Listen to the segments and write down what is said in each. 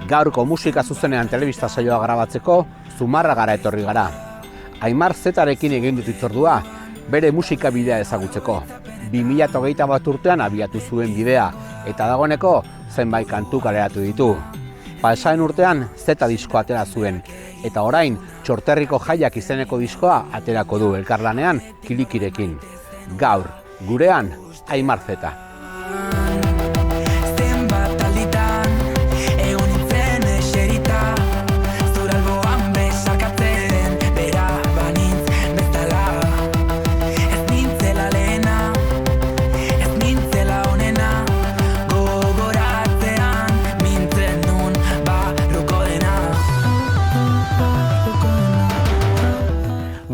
Gaurko musika zuzenean telebista saioa grabatzeko Zumarragara etorri gara. Aimar Zetarekin egin dut hitzordua, bere musika bidea ezagutzeko. 2021 urtean abiatu zuen bidea, eta dagoeneko zenbait kantu kaleratu ditu. Pasaden urtean Zeta diskoa atera zuen, eta orain Txorterriko Jaiak izeneko diskoa aterako du elkarlanean Kilikirekin. Gaur, gurean, Aimar Zeta.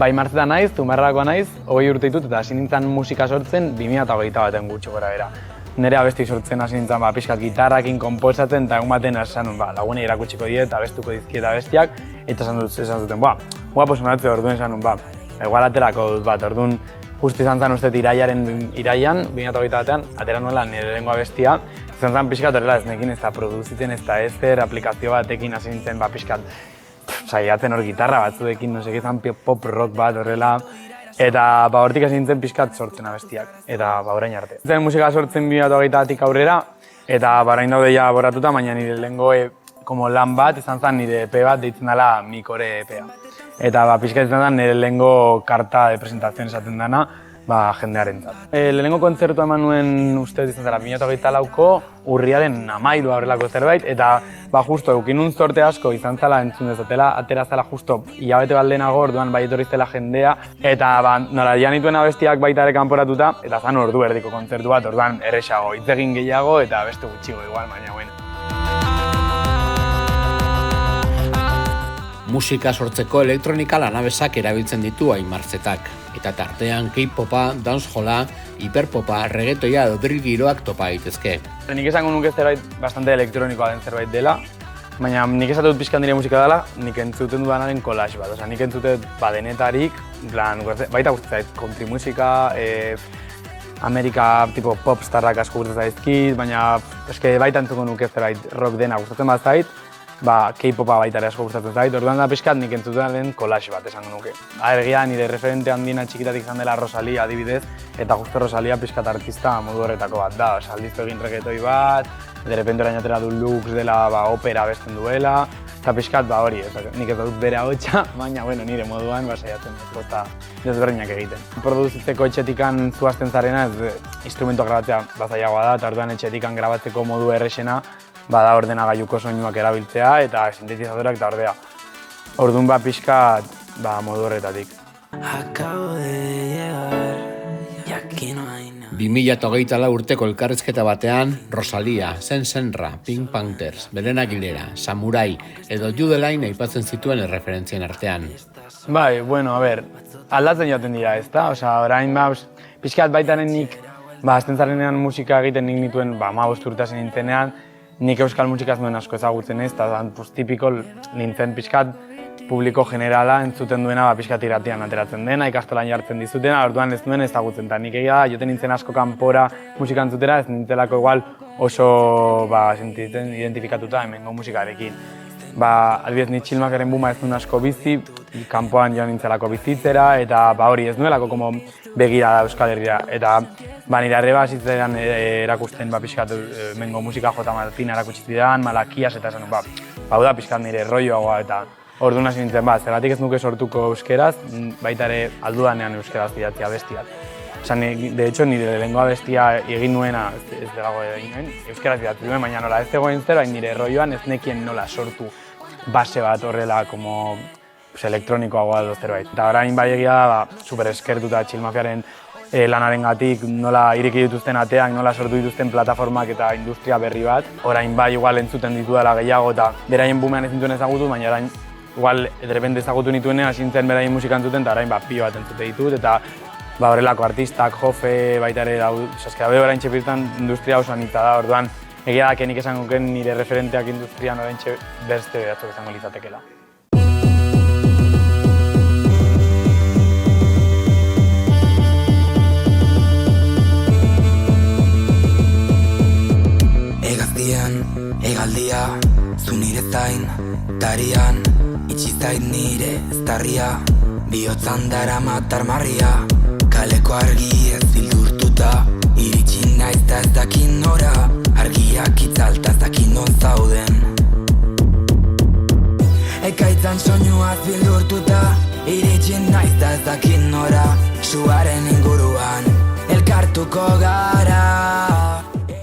Aimar Zeta naiz, Zumarrakoa naiz, 20 urte ditut eta hasi nintzen musika sortzen 2021 gutxi gora bera. Nire abesti sortzen hasi nintzen pixkat gitarrakin konposatzen eta egun baten esan lagunei erakutsiko die eta abestuko dizkiet abestiak eta esan zuten, guapo sonatzen orduan esan igual aterako dut bat, orduan justu izan zen uste iraian 2021an atera nuela nire lehenengo abestia. Izan zen pixkat horrela ez nekin ez da produzitzen ez da ezer aplikazio batekin hasi nintzen pixkat saiatzen hor gitarra batzuekin, no seke izan pop rock bat horrela, eta hortik hasi nintzen pixkat sortzen abestiak, eta orain arte. Zen musika sortzen 2021tik aurrera, eta orain daude ja boratuta, baina nire lehenengo lan bat, izan zen nire EP bat deitzen dela Mikore EPA. Eta pixkat izan zen nire lehenengo karta de presentazioen esaten dena, jendearentzat. Lehenengo kontzertua eman nuen uste izan zela 2024ko urriaren 13 horrelako zerbait, eta justo eukin nun zorte asko izan zela entzun dezatela, atera zela justo hilabete bat lehenago orduan bai etorri zela jendea, eta nola janituen abestiak baita ere kanporatuta, eta zan ordu erdiko kontzertu bat, orduan erresago, hitz egin gehiago eta beste gutxigo igual, baina bueno. Musika sortzeko elektronika lanabesak erabiltzen ditu Aimar Zetak, eta tartean K-popa, danceholla, hiperpopa, reggaetoia edo drill giroak topa daitezke. Nik esango nuke zerbait bastante elektronikoa den zerbait dela, baina nik esatut pixkan nire musika dela, nik entzuten dudanaren collage bat. Nik entzuten denetarik, baita guztitzait, country musika, Amerika tipo popstarrak asko gustatzen zaizkit, baina baita entzuko nuke zerbait rock dena gustatzen bat zait, K-popa baita ere asko gustatzen zait, orduan da pixkat nik entzuten collage bat esango nuke. Egia nire referente handiena txikitatik izan dela Rosalia adibidez, eta justo Rosalia pixkat artista modu horretako bat da. Aldiztu egin reggaetoi bat, de repente orain atera du Lux dela opera besten duela, eta pixkat hori, nik ez dut bere ahotsa, baina nire moduan saiatzen eta desberdinak egiten. Produzitzeko etxetikan zuazten zarena instrumentuak grabatzea bazaiagoa da, eta orduan etxetikan grabatzeko modu errexena bada ordenagailuko soinuak erabiltzea eta sintetizadorak eta ordea. Orduan pixkat modu horretatik. 2024 urteko elkarrizketa batean, Rosalia, Senra, Pink Panthers, Belen Aguilera, Samurai edo Judeline aipatzen zituen erreferentzien artean. Aldatzen joaten dira ezta? Orain pixkat baitaren nik azten zarenean musika egiten nik nituen 15 urte hasi nintzenean, nik euskal musikaz nuen asko ezagutzen ez, eta tipiko nintzen pixkat publiko generala entzuten duena pixkat iratian ateratzen dena, ikastolan jartzen dizutena, orduan ez nuen ezagutzen, eta nik egia joten nintzen asko kanpora musika entzutera, ez nintzelako igual oso sentitzen identifikatuta hemengo musikarekin. Adibidez, ni Chillmakeren buma ez nuen asko bizi, kanpoan joan nintzelako bizitzera, eta hori ez nuelako begira da Euskal Herria, eta nire arreba hasitzean erakusten pixkat hemengo musika J. Martina erakutsizidan, Malakias, eta esan hau da pixkat nire rolloagoa, eta orduan hasi nintzen zergatik ez nuke sortuko euskeraz, baita ere aldudanean euskeraz idatzia bestiak. De hecho, nire lehenengo abestia egin nuena, ez dago egin nuen, euskeraz idatzi duen, baina nola ez zegoen zer, nire rolloan ez nekien nola sortu base bat horrela elektronikoagoa edo zerbait. Eta orain egia da, super eskertuta Chillmafiaren lanarengatik nola ireki dituzten ateak, nola sortu dituzten plataformak eta industria berri bat. Orain igual entzuten ditudala gehiago eta beraien bumean ez nituen ezagutu, baina orain igual derrepente ezagutu nituenean hasi nintzen beraien musika entzuten eta orain pilo bat entzute ditut eta horrelako artistak, Jofe, baita ere daude orain txepirtan industria oso anitza da, orduan egia da nik esango nire referenteak industrian orain beste behatzok izango litzatekela. Egaldia, zu nire atarian, itxizait nire eztarria, bihotzan daramat armarria, kaleko argi ez bildurtuta, iritsi naiz da ez dakin nora, argiak itzalta ez dakin non zauden. Ekaitzan soinuaz bildurtuta, iritsi naiz da ez dakin nora, suaren inguruan, elkartuko gara.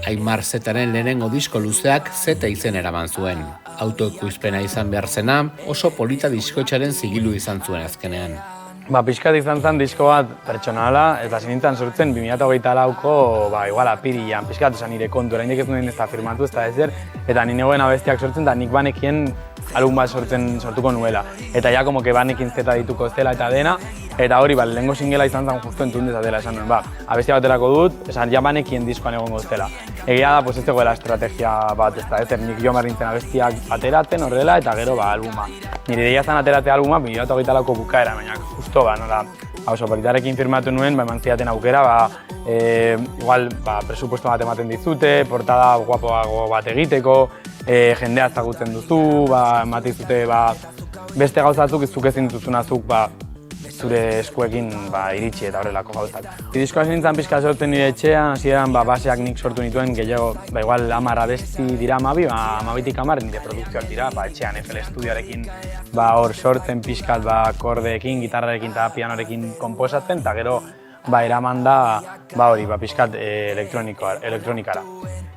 Aimar Zetaren lehenengo disko luzeak Zeta izen eraman zuen. Autoekoizpena izan behar zena, oso polita diskoetxaren zigilu izan zuen azkenean. Pixkat izan zen disko bat pertsonala, eta zinintzen sortzen 2024ko, igual apirian, pixkat esan nire kontu, oraindik ez nuen ez da firmatu, ez da ezer, eta ni negoen abestiak sortzen, eta nik banekien album bat sortuko nuela. Eta ja, como que banekin Zeta dituko zela eta dena, eta hori, lehengo singela izan zen justu entzun dezatela, esan nuen, abestia baterako dut, esan ja banekien diskoan egongo zela. Egia da, ez zegoela estrategia bat, ez da ezer, nik jo marrintzen abestiak ateratzen horrela, eta gero, albuma. Nire ideia zen ateratzea albuma, 2024ko bukaera, baina justo, nola, oso politarekin firmatu nuen, eman zidaten aukera, igual, presupuesto bat ematen dizute, portada guapoago bat egiteko, jendea ezagutzen duzu, ematen dizute, beste gauzatzuk zuk ezin dituzunazuk, zure eskuekin iritsi eta horrelako gauzak. Diskoa nintzen pixka sortzen nire etxean, hasieran baseak nik sortu nituen, gehiago, igual 10 abesti dira 12tik 10 nire produkzioak dira, etxean FL Studioarekin hor sortzen pixkat akordeekin, gitarrarekin eta pianorekin konposatzen, eta gero eraman da hori, pixkat elektronikara.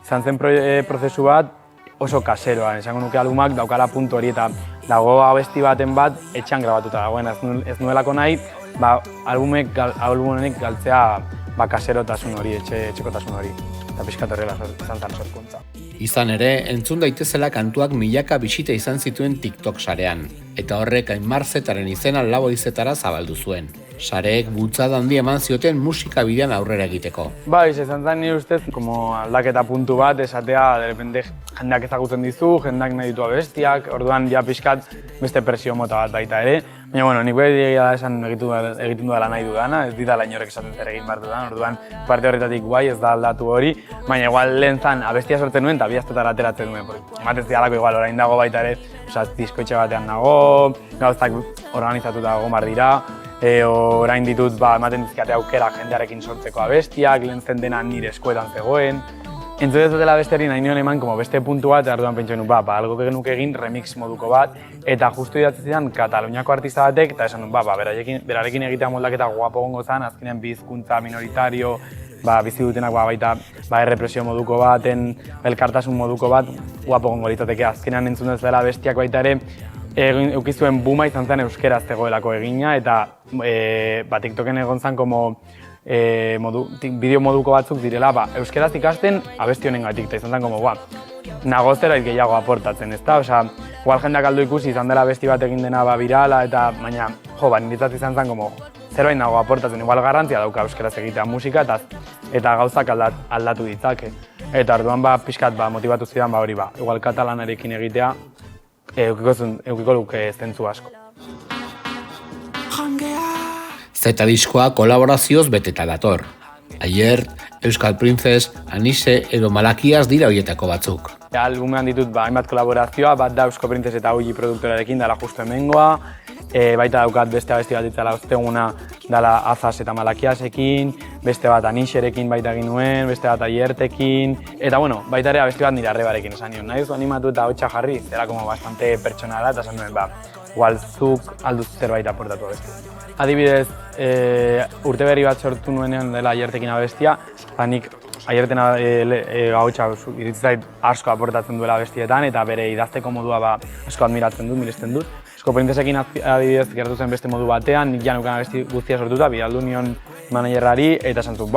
Izan zen prozesu bat oso kaseroa, esango nuke albumak daukala puntu hori eta dago abesti baten bat etxean grabatuta dagoen, ez nuelako nahi albumonek galtzea kaserotasun hori, etxekotasun hori, eta pixkat horrela izan zen sorkuntza. Izan ere, entzun daitezela kantuak milaka bisita izan zituen TikTok sarean, eta horrek Aimar Zetaren izena lau haizetara zabaldu zuen. Sareek bultzada handi eman zioten musika bidean aurrera egiteko. Izan zen nire ustez, aldaketa puntu bat, esatea, derrepende jendeak ezagutzen dizu, jendeak nahi ditu abestiak, orduan ja pixkat beste presio mota bat baita ere. Baina, nik beti esan egiten dudala nahi dudana, ez didala inorek esaten zer egin behar dudan, orduan parte horretatik guai ez da aldatu hori, baina igual lehen zan abestia sortzen nuen eta biaztetara ateratzen nuen. Ematez dialako igual orain dago baita ere, diskoetxe batean nago, gauztak organizatuta dago mar dira, orain ditut ematen dizkiate aukera jendearekin sortzeko abestiak, lehen zen dena nire eskuetan zegoen. Entzun dezatela besteari nahi nion eman beste puntu bat, eta orduan pentsu nuen, algo genuke egin remix moduko bat, eta justu idatzi zidan Kataluniako artista batek, eta esan nuen, berarekin egitea moldaketa guapo gongo zen, azkenean bi hizkuntza minoritario, bizi dutenak baita errepresio moduko baten, elkartasun moduko bat, guapo gongo litzateke. Azkenean entzun dezatela bestiak baita ere, eukizuen buma izan zen euskeraz zegoelako egina, eta TikToken egon zen bideo moduko batzuk direla, euskeraz ikasten abesti honengatik, eta izan zen nagozera gehiago aportatzen, ezta? Igual jendeak aldo ikusi izan dela abesti bat egin dena birala, eta baina, niretzat izan zen zerbait nago aportatzen, igual garrantzia dauka euskeraz egitea musika, eta gauzak aldatu ditzake. Eta orduan pixkat motivatu zidan hori, igual katalanarekin egitea, eukiko luke zentzu asko. Zeta diskoa kolaborazioz beteta dator. Aiert, Euskal Princess, Anise edo Malakias dira horietako batzuk. Albumean ditut hainbat kolaborazioa, bat da Euskal Princess eta Uji produktorarekin dela justu hemengoa, baita daukat beste abesti bat ditzala osteguna dela Azaz eta Malakiasekin, beste bat Aniserekin baita egin nuen, beste bat Aiertekin, eta baita ere abesti bat nire arrebarekin esan nion. Nahi duzu animatu eta hotxa jarri, zera bastante pertsonala eta esan nuen, igual zuk alduz zerbait aportatu abesti. Adibidez, urte berri bat sortu nuenean dela Aiertekin abestia, nik Aierten ahotsa iritsi zait asko aportatzen duela abestietan, eta bere idazteko modua asko admiratzen dut, miresten dut. Euskal Princesekin adibidez gertu zen beste modu batean, nik ja neukan abesti guztia sortuta, bidaldu nion managerrari, eta esan zut,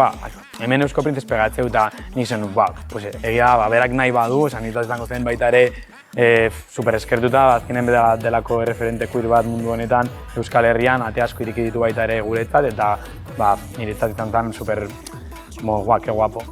hemen Euskal Princess pegatzeu, eta nik zen dut, egia berak nahi badu, esan nintzen izango zen baita ere, super eskertuta, azkenen delako referente queer bat mundu honetan Euskal Herrian, ate asko iriki ditu baita ere guretzat, eta niretzat izan zen super que guapo.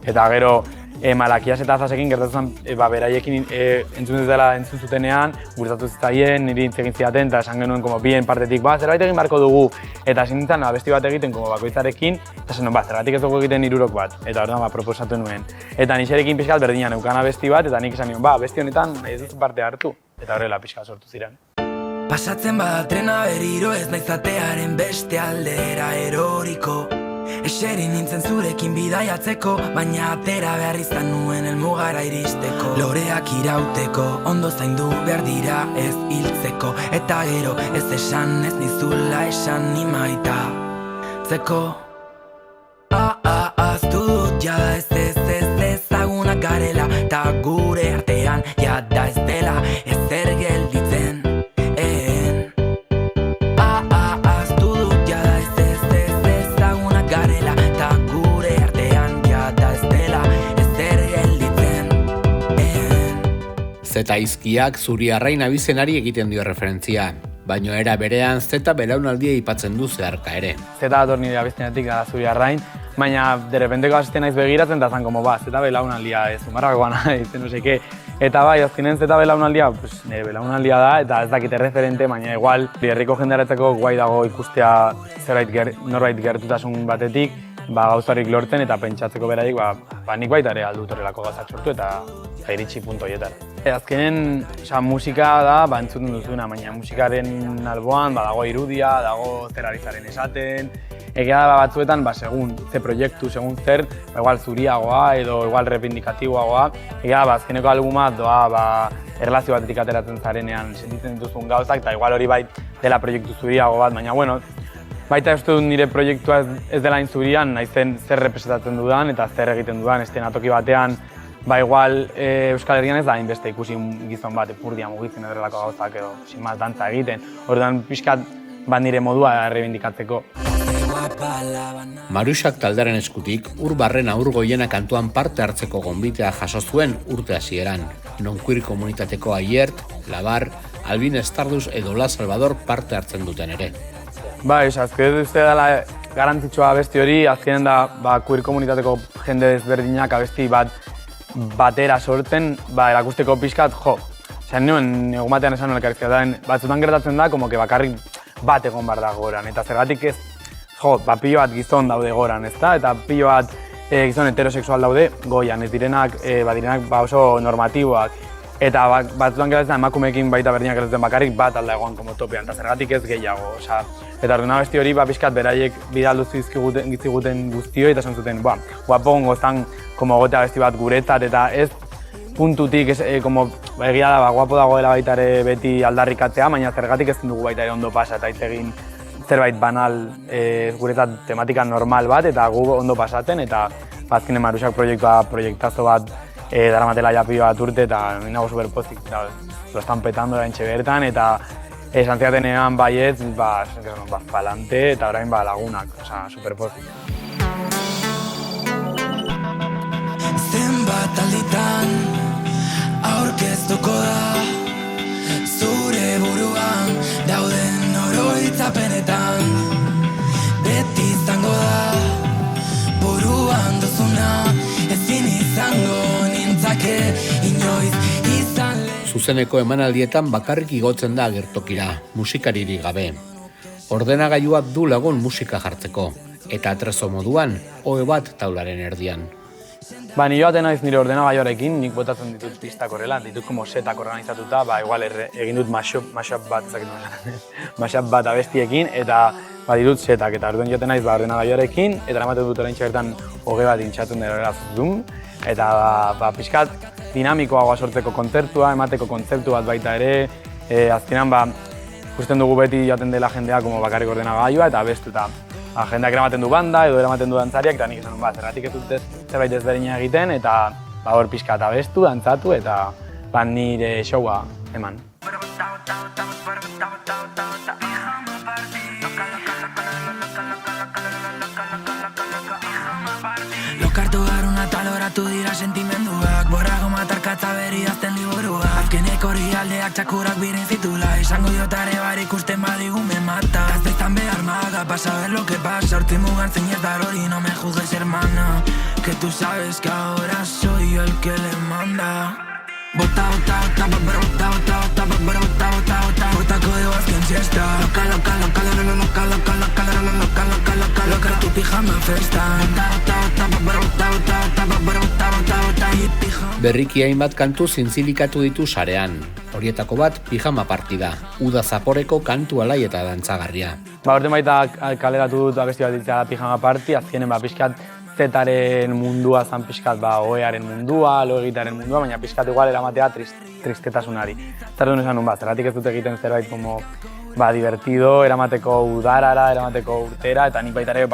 Eta gero Malakias eta Azazekin gertatzen beraiekin entzun dela entzun zutenean, gustatu zitzaien, niri hitz egin zidaten, eta esan genuen bien partetik, zerbait egin beharko dugu, eta hasi nintzen abesti bat egiten bakoitzarekin, eta esan zergatik ez dugu egiten hirurok bat, eta orduan proposatu nuen. Eta Aniserekin pixkat berdina neukan abesti bat, eta nik esan nion, abesti honetan ez dut parte hartu. eta horrela pixka sortu ziren. Pasatzen bada trena berriro ez naizatearen beste aldera eroriko. Eseri nintzen zurekin bidaiatzeko, baina atera behar izan nuen helmugara iristeko. Loreak irauteko, ondo zaindu behar dira ez hiltzeko. Eta gero ez esan ez nizula esan ni maita zeko. Aztu dut jada ez ezagunak garela, ta gure artean jada ez dela ezer gelditzen. Aztu dut jada ez ezagunak garela, ta gure artean jada ez dela ezer gelditzen. Zeta izkiak Zuriarrain abizenari egiten dio referentzia, baino era berean Zeta belaunaldia aipatzen du zeharka ere. Zeta dator nire abiztenetik da Zuriarrain, baina derrepenteko azten naiz begiratzen eta zan, Zeta belaunaldia ez, Zumarrakoan ez, no seke. Eta bai, azkenen Zeta belaunaldia, nire belaunaldia da, eta ez dakite referente, baina igual, herriko jendearetzeko guai dago ikustea norbait gertutasun batetik, gauzarik lortzen eta pentsatzeko beraiek, nik baita ere aldut horrelako gauzak sortu eta iritsi punto horietara. Azkenen, musika da, entzuten duzuna, baina musikaren alboan dago irudia, dago zer ari zaren esaten, egia da batzuetan, segun ze proiektu, segun zer, igual zuriagoa edo igual repindikatiboagoa, egia da, azkeneko albuma doa erlazio batetik ateratzen zarenean sentitzen dituzun gauzak, eta igual hori bai dela proiektu zuriago bat, baina bueno, baita uste dut nire proiektua ez dela inzurian, naizen zer representatzen dudan eta zer egiten dudan, eszenatoki batean, igual Euskal Herrian ez da hainbeste ikusi gizon bat epurdia mugitzen edorrelako gauzak edo sinmaz dantza egiten. Orduan pixkat nire modua errebindikatzeko. Maruxak taldearen eskutik Urbarren Aurgoiena kantuan parte hartzeko gonbitea jaso zuen urte hasieran. Non-queer komunitateko Aiert, Labar, Albin Stardust edo La Salvador parte hartzen duten ere. Azken uste dela garantzitsua abesti hori, azkenen da queer komunitateko jende desberdinak abesti batera sortzen, erakusteko pixkat, Zan nuen, egun batean esan elkarrizketaren, batzutan gertatzen da, bakarrik bat egon behar da goran, eta zergatik ez, pilo bat gizon daude goran, ezta? Eta pilo bat gizon heterosexual daude goian, ez direnak oso normatiboak, eta batzutan gertatzen emakumeekin baita berdinak gertatzen bakarrik bat alda egoan topean, eta zergatik ez gehiago, eta orduan abesti hori pixkat beraiek bidaldu zizkiguten guztioi, eta esan zuten, guapo gongo zan gote abesti bat guretzat, eta ez puntutik egia da guapo dagoela baita ere beti aldarrikatzea, baina zergatik ez dugu baita ere ondo pasa eta egin zerbait banal guretzat tematika normal bat, eta gu ondo pasatzen, eta azkenen Maruxak proiektazo bat daramatela japio bat urte, eta nago superpozik, lo estan petando da entxe bertan, eta esan ziatenean baietz, palante, eta orain lagunak, superpozik. Zenbat alditan aurkeztuko da zure buruan dauden oroitzapenetan, beti izango da buruan duzuna, ezin izango nintzake inoiz izan lehen. Zuzeneko emanaldietan bakarrik igotzen da agertokira, musikaririk gabe. Ordenagailua du lagun musika jartzeko, eta atrezo moduan, ohe bat taularen erdian. Ni joaten naiz nire ordenagailuarekin, nik botatzen ditut pistak horrela, ditut setak organizatuta, igual egin dut mashup bat abestiekin, eta ditut setak, eta orduan joaten naiz ordenagailuarekin, eta eramaten dut orain txertan hoge bat intxatun dira zuzun, eta pixkat dinamikoagoa sortzeko kontzertua, emateko kontzeptu bat baita ere, azkenan ikusten dugu beti joaten dela jendea bakarrik ordenagailua eta abestuta. Jendeak eramaten du banda edo eramaten du dantzariak, eta nik esan zergatik ez dut zerbait ezberdina egiten, eta hor pixka eta abestu, dantzatu, eta nire showa eman. Lokartu garuna eta loratu dira sentimenduak, borrago matarkatza berri azten liburuak. Azkenek hori aldeak txakurak birin zitula, esango diotare bar ikusten badigu me mata. Gazteiztan behar maga, pa saber lo que pasa, hortzi mugan zein ez dar hori, no me juzgues hermana, que tú sabes que ahora soy yo el que le manda. Bota, bota, bota, bota, bota, bota, bota, bota, bota, bota, bota, botako de azken siesta. Loca, loca, loca, loca, loca, loca, loca, loca, loca, loca, loca, tu pijama festa. Bota, bota, bota, bota, bota, bota, bota, bota, bota, bota, bota, pijama. Berriki hainbat kantu zintzilikatu ditu sarean. Horietako bat pijama partida, uda zaporeko kantu alai eta dantzagarria. Orten baita kaleratu dut abesti bat ditzea pijama party, azkenen pixkat zetaren mundua zan pixkat oearen mundua, lo egitearen mundua, baina pixkat igual eramatea tristetasunari. Zerdu esan nun zergatik ez dut egiten zerbait como divertido, eramateko udarara, eramateko urtera, eta nik baita ere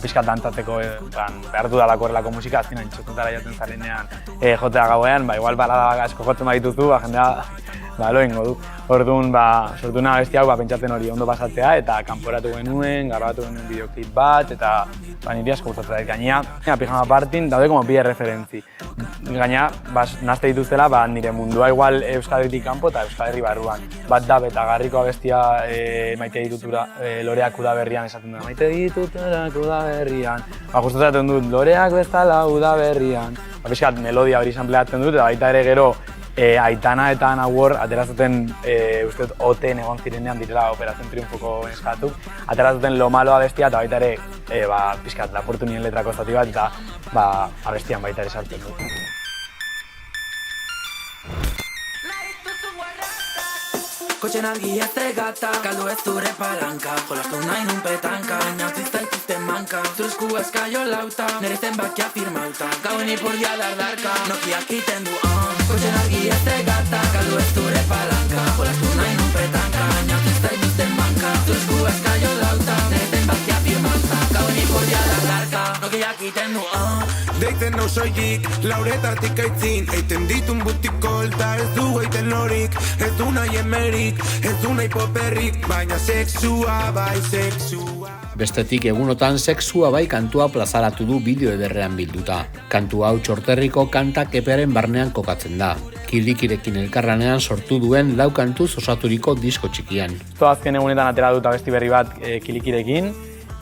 pixkat dantzatzeko behar dudalako horrelako musika, azkenan txokotara jaten zarenean jotea gauean, igual balada asko jotzen badituzu, jendea lo egingo du. Orduan, sortu nahi abesti hau pentsatzen hori ondo pasatzea, eta kanporatu genuen, grabatu genuen bideoklip bat, eta niri asko gustatzen dut. Gainea, pijama partyn daude como bi referentzi. Gainea, nazte dituztela, nire mundua igual Euskal Herritik kanpo eta Euskal Herri barruan. Bat da, eta garriko abestia maite ditutura loreak udaberrian esaten dut. Maite dituturak udaberrian. Gustatzen dut, loreak bezala udaberrian. Pixkat melodia hori sampleatzen dut, eta baita ere gero Aitana eta Anawar ateratzen uste dut oten egon zirenean direla Operación Triunfoko eskatu. Ateratzen lo malo abestia eta baita ere pixkat lapurtu nien letrako zati bat eta abestian baita ere sartzen dut. Kotxen argia zegata, galdu ez zure palanka, jolastu nahi nun petanka, baina utzi zaituzten manka, zure esku eskaio lauta, nire zenbakia firmauta, gauen ipurdia dardarka, Nokiak iten du Kotxen argia zegata, galdu ez zure palanka, jolastu nahi nun petanka, baina utzi zaituzten manka, zure esku eskaio lauta, nire zenbakia firmauta, gauen ipurdia dardarka, Nokiak iten du Deitzen hau soilik, lauretatik aitzin, eiten ditun butikolta, ez du eiten lorik, ez du nahi emerik, ez du nahi poperrik, baina sexua bai sexua. Bestetik egunotan sexua bai kantua plazaratu du bideo ederrean bilduta. Kantu hau Txorterriko kantak epearen barnean kokatzen da. Kilikirekin elkarranean sortu duen 4 kantuz osaturiko disko txikian. Azken egunetan atera dut abesti berri bat Kilikirekin.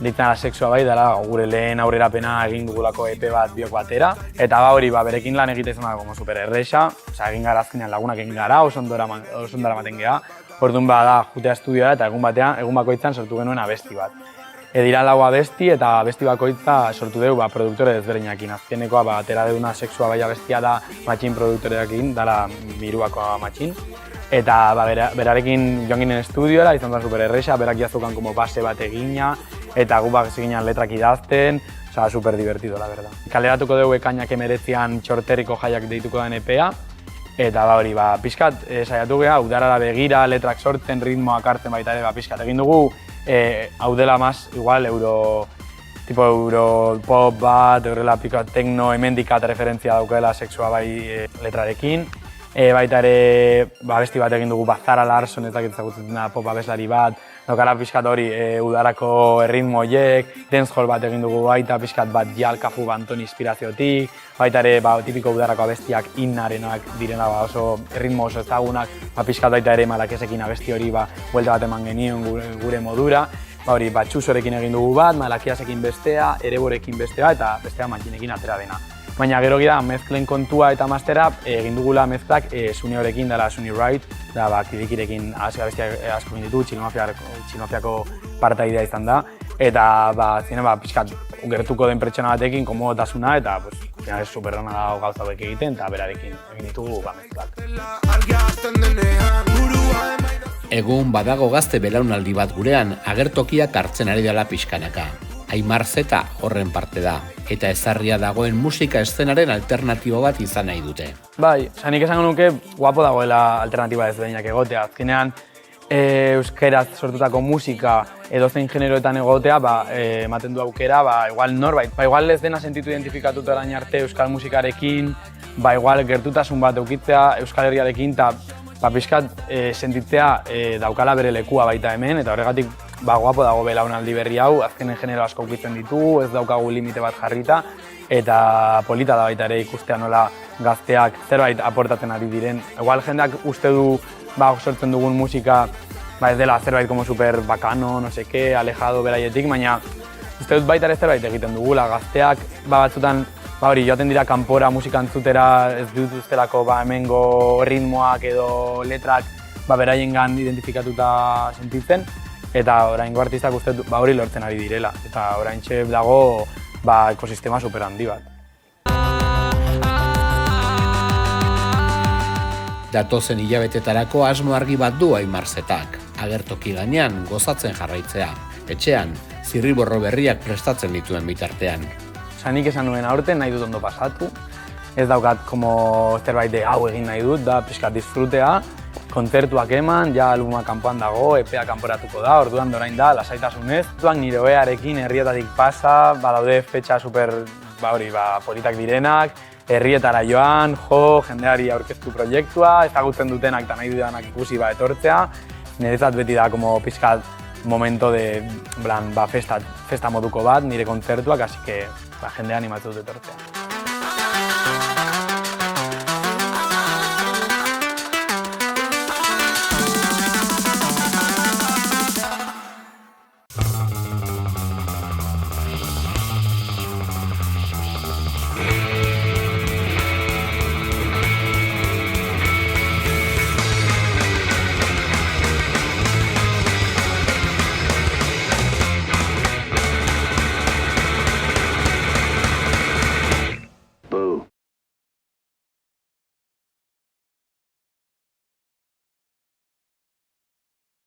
Deitzen da sexua bai, dela gure lehen aurrerapena egin dugulako EP bat biok batera. Eta hori berekin lan egite izan da super erresa. Egin gara azkenean lagunak egin gara, oso ondora maten geha. Orduan da jutea estudioa eta egun bakoitzan sortu genuen abesti bat. Dira 4 abesti eta abesti bakoitza sortu dugu produktore desberdinekin. Azkenekoa atera deuna sexua bai abestia da Matxin produktoreakin, dala Miruako Matxin. Eta berarekin joan ginen estudioa, izan da super erresa, berak jazukan base bat egina, eta gu eginan letrak idazten, super divertido, la verdad. Kaleratuko dugu ekainak 19 Txorterriko jaiak deituko den EPEA, eta pixkat saiatu geha, udarara begira, letrak sortzen, ritmoak hartzen baita ere, pixkat egin dugu, hau dela igual euro pop bat, horrela pixkat tekno, hemendikat referentzia daukela sexua bai letrarekin. Baita ere abesti bat egin dugu Zara Larson, ez dakit ezagutzen da pop abeslari bat, daukala pixkat hori udarako erritmo horiek, dancehall bat egin dugu baita pixkat bat Jal Kafu Banton inspiraziotik, baita ere tipiko udarako abestiak innarenak direna oso erritmo oso ezagunak, pixkat baita ere Malakesekin abesti hori buelta bat eman genion gure modura, Txusorekin egin dugu bat, Malakiasekin bestea, Ereborekin bestea eta bestea Matxinekin atera dena. Baina gero gira mezklen kontua eta mastera egin dugula mezklak Suni horekin dela Suni Right, da Kilikirekin abestiak asko egin ditu, Txinofiako partaidea izan da, eta pixkat gertuko den pertsona batekin komodotasuna eta superrona da gauza hauek egiten eta berarekin egin ditugu mezklak. Egun badago gazte belaunaldi bat gurean, agertokiak hartzen ari dela pixkanaka. Aimar Zeta horren parte da, eta ezarria dagoen musika eszenaren alternatibo bat izan nahi dute. Nik esango nuke guapo dagoela alternatiba ezberdinak egotea. Azkenean, euskeraz sortutako musika edozein generoetan egotea, ematen du aukera, igual norbait, igual ez dena sentitu identifikatuta orain arte euskal musikarekin, igual gertutasun bat eukitzea euskal herriarekin, eta pixkat sentitzea daukala bere lekua baita hemen, eta horregatik guapo dago belaunaldi berri hau, azkenen genero asko ukitzen ditu, ez daukagu limite bat jarrita, eta polita da baita ere ikustea nola gazteak zerbait aportatzen ari diren. Igual jendeak uste du sortzen dugun musika ez dela zerbait como super bakano, no seke, alejado beraietik, baina uste dut baita ere zerbait egiten dugula. Gazteak batzutan joaten dira kanpora musika entzutera, ez dituztelako hemengo ritmoak edo letrak beraiengan identifikatuta sentitzen, eta oraingo artistak uste dut hori lortzen ari direla, eta oraintxe dago ekosistema super handi bat. Datozen hilabetetarako asmo argi bat du Aimar Zetak, agertoki gainean gozatzen jarraitzea, etxean zirriborro berriak prestatzen dituen bitartean. Nik esan nuen aurten nahi dut ondo pasatu, ez daukat zerbait de hau egin nahi dut, da pixkat disfrutea, kontzertuak eman, ja albuma kanpoan dago, EPEA kanporatuko da, orduan orain da, lasaitasunez. Nire ohearekin herrietatik pasa, badaude fetxa politak direnak, herrietara joan, jendeari aurkeztu proiektua, ezagutzen dutenak eta nahi dudanak ikusi etortzea. Niretzat beti da pixkat momento de festa moduko bat, nire kontzertuak, así que jendea animatu dut etortzea.